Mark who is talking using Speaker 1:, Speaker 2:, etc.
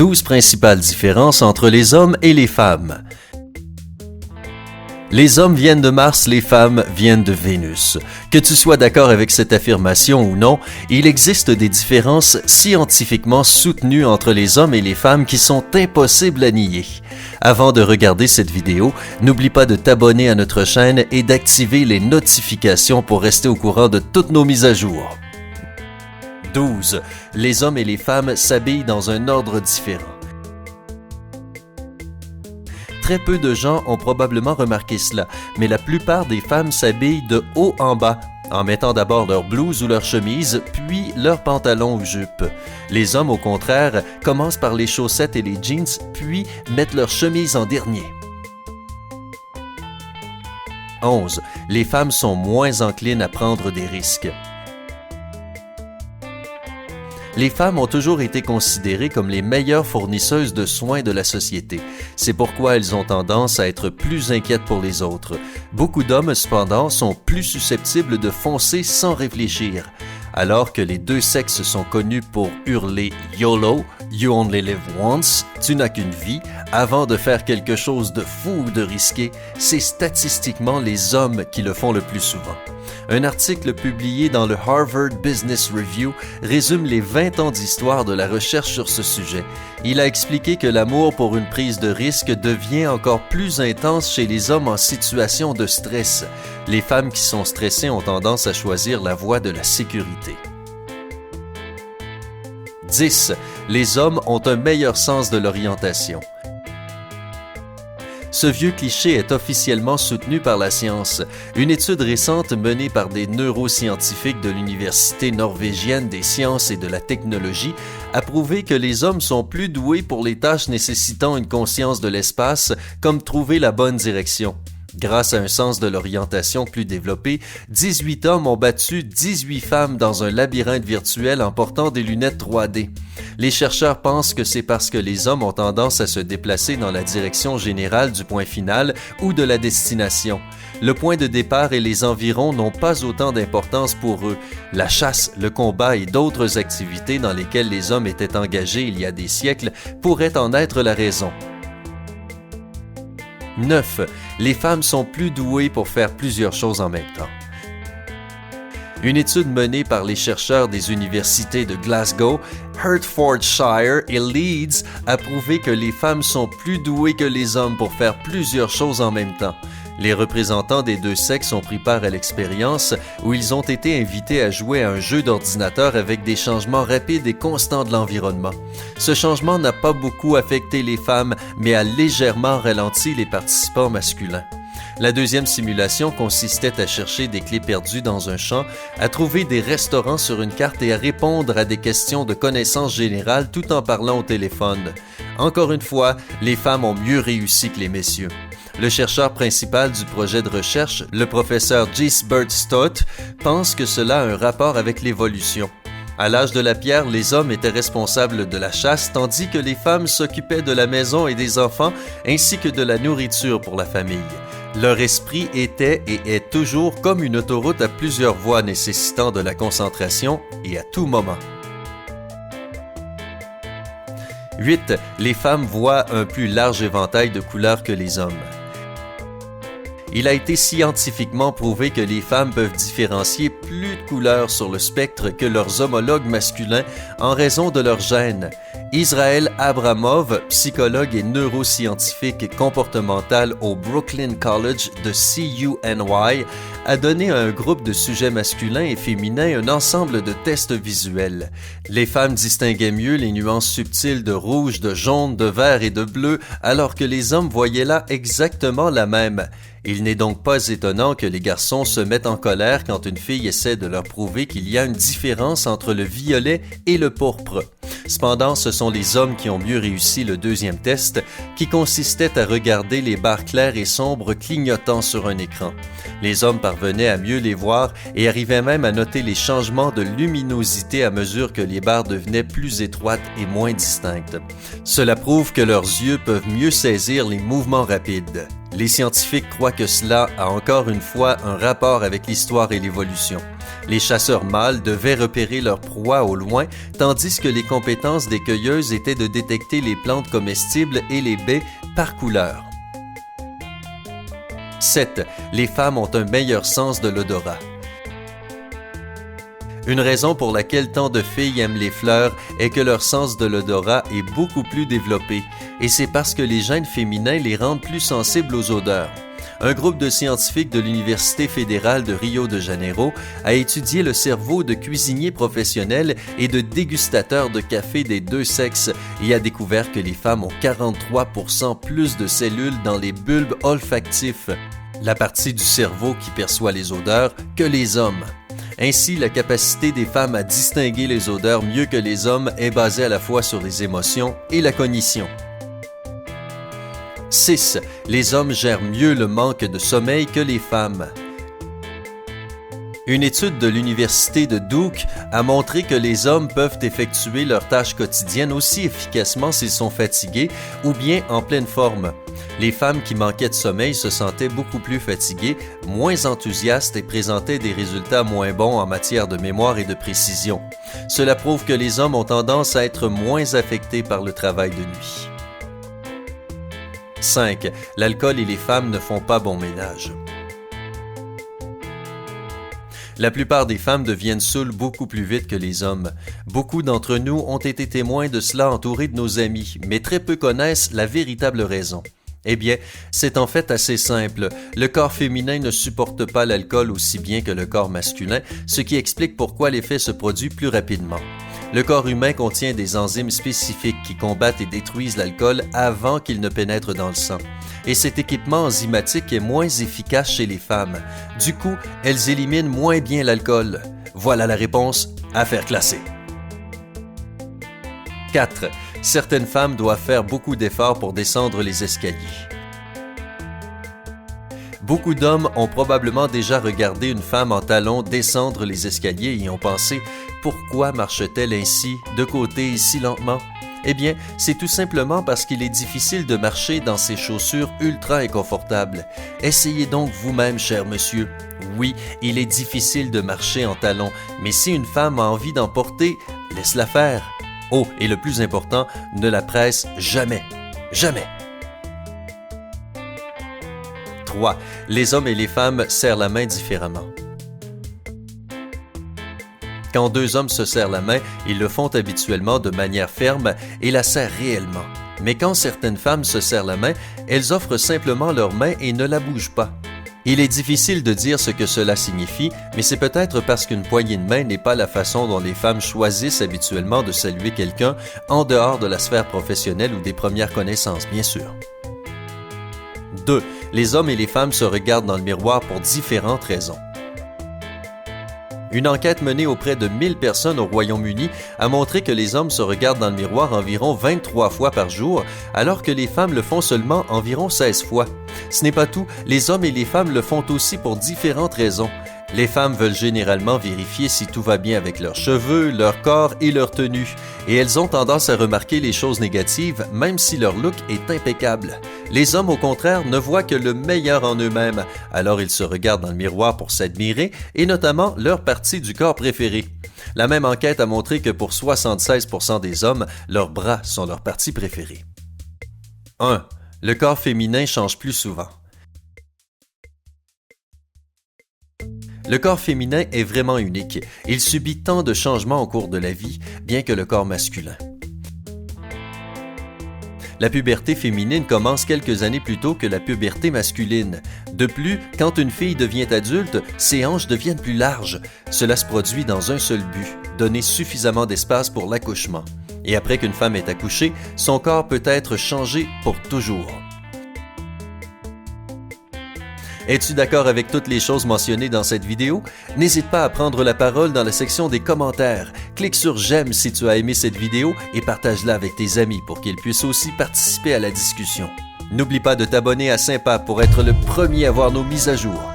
Speaker 1: 12 principales différences entre les hommes et les femmes. Les hommes viennent de Mars, les femmes viennent de Vénus. Que tu sois d'accord avec cette affirmation ou non, il existe des différences scientifiquement soutenues entre les hommes et les femmes qui sont impossibles à nier. Avant de regarder cette vidéo, n'oublie pas de t'abonner à notre chaîne et d'activer les notifications pour rester au courant de toutes nos mises à jour. 12. Les hommes et les femmes s'habillent dans un ordre différent. Très peu de gens ont probablement remarqué cela, mais la plupart des femmes s'habillent de haut en bas, en mettant d'abord leur blouse ou leur chemise, puis leur pantalon ou jupe. Les hommes, au contraire, commencent par les chaussettes et les jeans, puis mettent leur chemise en dernier. 11. Les femmes sont moins enclines à prendre des risques. Les femmes ont toujours été considérées comme les meilleures fournisseuses de soins de la société. C'est pourquoi elles ont tendance à être plus inquiètes pour les autres. Beaucoup d'hommes, cependant, sont plus susceptibles de foncer sans réfléchir. Alors que les deux sexes sont connus pour hurler « YOLO », You only live once, tu n'as qu'une vie, avant de faire quelque chose de fou ou de risqué, c'est statistiquement les hommes qui le font le plus souvent. Un article publié dans le Harvard Business Review résume les 20 ans d'histoire de la recherche sur ce sujet. Il a expliqué que l'amour pour une prise de risque devient encore plus intense chez les hommes en situation de stress. Les femmes qui sont stressées ont tendance à choisir la voie de la sécurité. 10. Les hommes ont un meilleur sens de l'orientation. Ce vieux cliché est officiellement soutenu par la science. Une étude récente menée par des neuroscientifiques de l'Université norvégienne des sciences et de la technologie a prouvé que les hommes sont plus doués pour les tâches nécessitant une conscience de l'espace, comme trouver la bonne direction. Grâce à un sens de l'orientation plus développé, 18 hommes ont battu 18 femmes dans un labyrinthe virtuel en portant des lunettes 3D. Les chercheurs pensent que c'est parce que les hommes ont tendance à se déplacer dans la direction générale du point final ou de la destination. Le point de départ et les environs n'ont pas autant d'importance pour eux. La chasse, le combat et d'autres activités dans lesquelles les hommes étaient engagés il y a des siècles pourraient en être la raison. 9. Les femmes sont plus douées pour faire plusieurs choses en même temps. Une étude menée par les chercheurs des universités de Glasgow, Hertfordshire et Leeds a prouvé que les femmes sont plus douées que les hommes pour faire plusieurs choses en même temps. Les représentants des deux sexes ont pris part à l'expérience où ils ont été invités à jouer à un jeu d'ordinateur avec des changements rapides et constants de l'environnement. Ce changement n'a pas beaucoup affecté les femmes, mais a légèrement ralenti les participants masculins. La deuxième simulation consistait à chercher des clés perdues dans un champ, à trouver des restaurants sur une carte et à répondre à des questions de connaissances générales tout en parlant au téléphone. Encore une fois, les femmes ont mieux réussi que les messieurs. Le chercheur principal du projet de recherche, le professeur Gijsbert Stott, pense que cela a un rapport avec l'évolution. À l'âge de la pierre, les hommes étaient responsables de la chasse, tandis que les femmes s'occupaient de la maison et des enfants, ainsi que de la nourriture pour la famille. Leur esprit était et est toujours comme une autoroute à plusieurs voies nécessitant de la concentration et à tout moment. 8. Les femmes voient un plus large éventail de couleurs que les hommes. Il a été scientifiquement prouvé que les femmes peuvent différencier plus de couleurs sur le spectre que leurs homologues masculins en raison de leur gène. Israel Abramov, psychologue et neuroscientifique comportemental au Brooklyn College de CUNY, a donné à un groupe de sujets masculins et féminins un ensemble de tests visuels. Les femmes distinguaient mieux les nuances subtiles de rouge, de jaune, de vert et de bleu, alors que les hommes voyaient là exactement la même. Il n'est donc pas étonnant que les garçons se mettent en colère quand une fille essaie de leur prouver qu'il y a une différence entre le violet et le pourpre. Cependant, ce sont les hommes qui ont mieux réussi le deuxième test, qui consistait à regarder les barres claires et sombres clignotant sur un écran. Les hommes parvenaient à mieux les voir et arrivaient même à noter les changements de luminosité à mesure que les barres devenaient plus étroites et moins distinctes. Cela prouve que leurs yeux peuvent mieux saisir les mouvements rapides. Les scientifiques croient que cela a encore une fois un rapport avec l'histoire et l'évolution. Les chasseurs mâles devaient repérer leur proie au loin, tandis que les compétences des cueilleuses étaient de détecter les plantes comestibles et les baies par couleur. 7. Les femmes ont un meilleur sens de l'odorat. Une raison pour laquelle tant de filles aiment les fleurs est que leur sens de l'odorat est beaucoup plus développé, et c'est parce que les gènes féminins les rendent plus sensibles aux odeurs. Un groupe de scientifiques de l'Université fédérale de Rio de Janeiro a étudié le cerveau de cuisiniers professionnels et de dégustateurs de café des deux sexes et a découvert que les femmes ont 43% plus de cellules dans les bulbes olfactifs, la partie du cerveau qui perçoit les odeurs, que les hommes. Ainsi, la capacité des femmes à distinguer les odeurs mieux que les hommes est basée à la fois sur les émotions et la cognition. 6. Les hommes gèrent mieux le manque de sommeil que les femmes. Une étude de l'Université de Duke a montré que les hommes peuvent effectuer leurs tâches quotidiennes aussi efficacement s'ils sont fatigués ou bien en pleine forme. Les femmes qui manquaient de sommeil se sentaient beaucoup plus fatiguées, moins enthousiastes et présentaient des résultats moins bons en matière de mémoire et de précision. Cela prouve que les hommes ont tendance à être moins affectés par le travail de nuit. 5. L'alcool et les femmes ne font pas bon ménage. La plupart des femmes deviennent saoules beaucoup plus vite que les hommes. Beaucoup d'entre nous ont été témoins de cela entourés de nos amis, mais très peu connaissent la véritable raison. Eh bien, c'est en fait assez simple. Le corps féminin ne supporte pas l'alcool aussi bien que le corps masculin, ce qui explique pourquoi l'effet se produit plus rapidement. Le corps humain contient des enzymes spécifiques qui combattent et détruisent l'alcool avant qu'il ne pénètre dans le sang. Et cet équipement enzymatique est moins efficace chez les femmes. Du coup, elles éliminent moins bien l'alcool. Voilà la réponse, affaire classée. 4. Certaines femmes doivent faire beaucoup d'efforts pour descendre les escaliers. Beaucoup d'hommes ont probablement déjà regardé une femme en talons descendre les escaliers et ont pensé « Pourquoi marche-t-elle ainsi, de côté et si lentement ?» Eh bien, c'est tout simplement parce qu'il est difficile de marcher dans ces chaussures ultra inconfortables. Essayez donc vous-même, cher monsieur. Oui, il est difficile de marcher en talons, mais si une femme a envie d'en porter, laisse-la faire. Oh, et le plus important, ne la presse jamais. Jamais. 3. Les hommes et les femmes serrent la main différemment. Quand deux hommes se serrent la main, ils le font habituellement de manière ferme et la serrent réellement. Mais quand certaines femmes se serrent la main, elles offrent simplement leur main et ne la bougent pas. Il est difficile de dire ce que cela signifie, mais c'est peut-être parce qu'une poignée de main n'est pas la façon dont les femmes choisissent habituellement de saluer quelqu'un en dehors de la sphère professionnelle ou des premières connaissances, bien sûr. 2. Les hommes et les femmes se regardent dans le miroir pour différentes raisons. Une enquête menée auprès de 1000 personnes au Royaume-Uni a montré que les hommes se regardent dans le miroir environ 23 fois par jour, alors que les femmes le font seulement environ 16 fois. Ce n'est pas tout, les hommes et les femmes le font aussi pour différentes raisons. Les femmes veulent généralement vérifier si tout va bien avec leurs cheveux, leur corps et leur tenue, et elles ont tendance à remarquer les choses négatives même si leur look est impeccable. Les hommes, au contraire, ne voient que le meilleur en eux-mêmes, alors ils se regardent dans le miroir pour s'admirer, et notamment leur partie du corps préférée. La même enquête a montré que pour 76% des hommes, leurs bras sont leur partie préférée. 1. Le corps féminin change plus souvent. Le corps féminin est vraiment unique. Il subit tant de changements au cours de la vie, bien que le corps masculin. La puberté féminine commence quelques années plus tôt que la puberté masculine. De plus, quand une fille devient adulte, ses hanches deviennent plus larges. Cela se produit dans un seul but, donner suffisamment d'espace pour l'accouchement. Et après qu'une femme est accouchée, son corps peut être changé pour toujours. Es-tu d'accord avec toutes les choses mentionnées dans cette vidéo? N'hésite pas à prendre la parole dans la section des commentaires. Clique sur j'aime si tu as aimé cette vidéo et partage-la avec tes amis pour qu'ils puissent aussi participer à la discussion. N'oublie pas de t'abonner à Sympa pour être le premier à voir nos mises à jour.